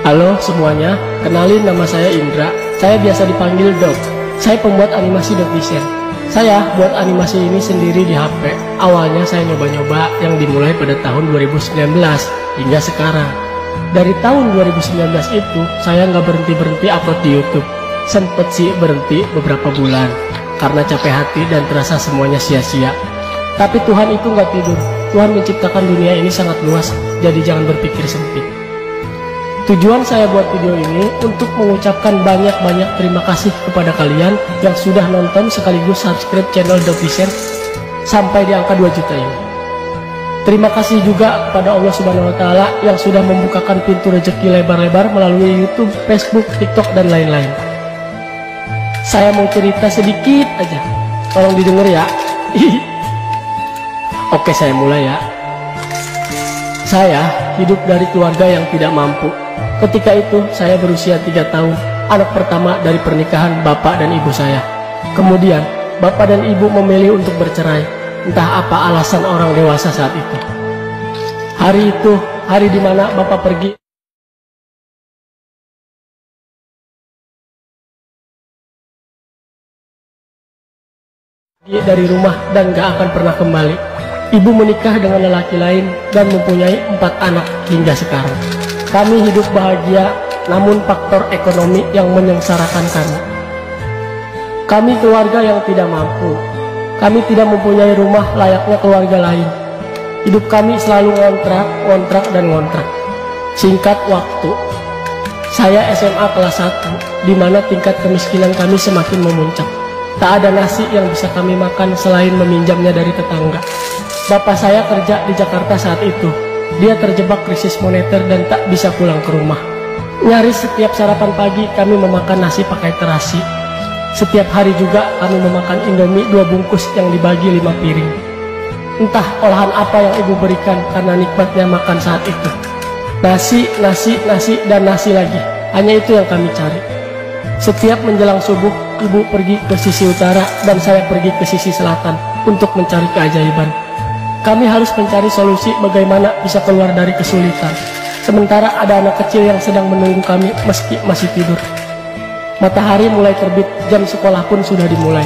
Halo semuanya, kenalin nama saya Indra. Saya biasa dipanggil Dog. Saya pembuat animasi Dog Vision. Saya buat animasi ini sendiri di HP. Awalnya saya nyoba-nyoba yang dimulai pada tahun 2019 hingga sekarang. Dari tahun 2019 itu, saya nggak berhenti-berhenti upload di YouTube. Sempet sih berhenti beberapa bulan, karena capek hati dan terasa semuanya sia-sia. Tapi Tuhan itu nggak tidur. Tuhan menciptakan dunia ini sangat luas, jadi jangan berpikir sempit. Tujuan saya buat video ini untuk mengucapkan banyak-banyak terima kasih kepada kalian yang sudah nonton sekaligus subscribe channel Dog Vision sampai di angka 2 juta ini. Terima kasih juga kepada Allah Subhanahu wa Ta'ala yang sudah membukakan pintu rezeki lebar-lebar melalui YouTube, Facebook, TikTok, dan lain-lain. Saya mau cerita sedikit aja, tolong didengar ya. Oke, saya mulai ya. Saya hidup dari keluarga yang tidak mampu. Ketika itu saya berusia 3 tahun, anak pertama dari pernikahan bapak dan ibu saya. Kemudian bapak dan ibu memilih untuk bercerai. Entah apa alasan orang dewasa saat itu. Hari itu hari dimana bapak pergi dari rumah dan gak akan pernah kembali. Ibu menikah dengan lelaki lain dan mempunyai 4 anak hingga sekarang. Kami hidup bahagia, namun faktor ekonomi yang menyengsarakan kami. Kami keluarga yang tidak mampu. Kami tidak mempunyai rumah layaknya keluarga lain. Hidup kami selalu ngontrak, dan ngontrak. Singkat waktu, saya SMA kelas 1, di mana tingkat kemiskinan kami semakin memuncak. Tak ada nasi yang bisa kami makan selain meminjamnya dari tetangga. Bapak saya kerja di Jakarta saat itu. Dia terjebak krisis moneter dan tak bisa pulang ke rumah. Nyaris setiap sarapan pagi kami memakan nasi pakai terasi. Setiap hari juga kami memakan Indomie 2 bungkus yang dibagi 5 piring. Entah olahan apa yang ibu berikan karena nikmatnya makan saat itu. Nasi, dan nasi lagi. Hanya itu yang kami cari. Setiap menjelang subuh, ibu pergi ke sisi utara dan saya pergi ke sisi selatan untuk mencari keajaiban. Kami harus mencari solusi bagaimana bisa keluar dari kesulitan. Sementara ada anak kecil yang sedang menunggu kami meski masih tidur. Matahari mulai terbit, jam sekolah pun sudah dimulai.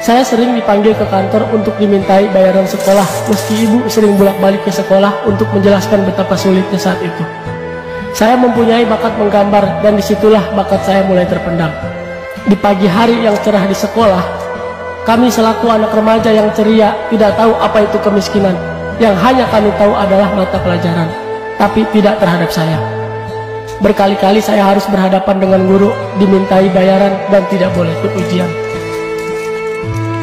Saya sering dipanggil ke kantor untuk dimintai bayaran sekolah, meski ibu sering bolak-balik ke sekolah untuk menjelaskan betapa sulitnya saat itu. Saya mempunyai bakat menggambar dan disitulah bakat saya mulai terpendam. Di pagi hari yang cerah di sekolah, kami selaku anak remaja yang ceria tidak tahu apa itu kemiskinan. Yang hanya kami tahu adalah mata pelajaran, tapi tidak terhadap saya. Berkali-kali saya harus berhadapan dengan guru, dimintai bayaran dan tidak boleh ikut ujian.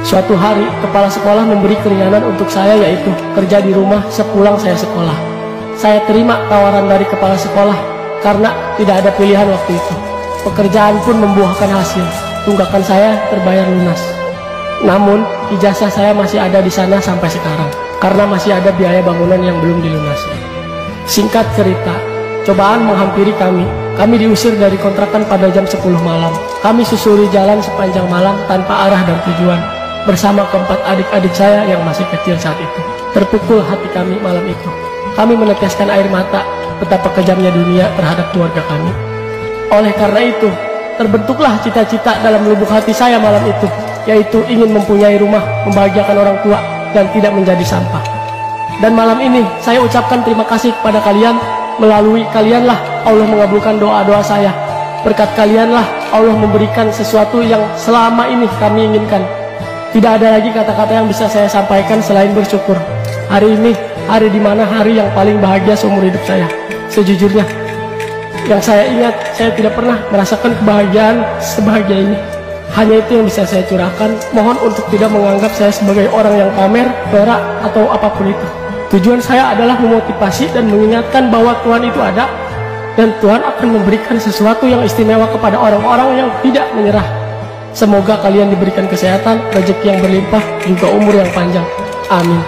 Suatu hari, kepala sekolah memberi keringanan untuk saya, yaitu kerja di rumah sepulang saya sekolah. Saya terima tawaran dari kepala sekolah karena tidak ada pilihan waktu itu. Pekerjaan pun membuahkan hasil. Tunggakan saya terbayar lunas. Namun, ijazah saya masih ada di sana sampai sekarang, karena masih ada biaya bangunan yang belum dilunasi. Singkat cerita, cobaan menghampiri kami. Kami diusir dari kontrakan pada jam 10 malam. Kami susuri jalan sepanjang malam tanpa arah dan tujuan, bersama keempat adik-adik saya yang masih kecil saat itu. Terpukul hati kami malam itu. Kami meneteskan air mata, betapa kejamnya dunia terhadap keluarga kami. Oleh karena itu, terbentuklah cita-cita dalam lubuk hati saya malam itu, yaitu ingin mempunyai rumah, membahagiakan orang tua, dan tidak menjadi sampah. Dan malam ini, saya ucapkan terima kasih kepada kalian. Melalui kalianlah Allah mengabulkan doa-doa saya. Berkat kalianlah Allah memberikan sesuatu yang selama ini kami inginkan. Tidak ada lagi kata-kata yang bisa saya sampaikan selain bersyukur. Hari ini, hari dimana hari yang paling bahagia seumur hidup saya. Sejujurnya, yang saya ingat, saya tidak pernah merasakan kebahagiaan sebahagia ini. Hanya itu yang bisa saya curahkan. Mohon untuk tidak menganggap saya sebagai orang yang pamer, perak, atau apapun itu. Tujuan saya adalah memotivasi dan mengingatkan bahwa Tuhan itu ada, dan Tuhan akan memberikan sesuatu yang istimewa kepada orang-orang yang tidak menyerah. Semoga kalian diberikan kesehatan, rezeki yang berlimpah, juga umur yang panjang. Amin.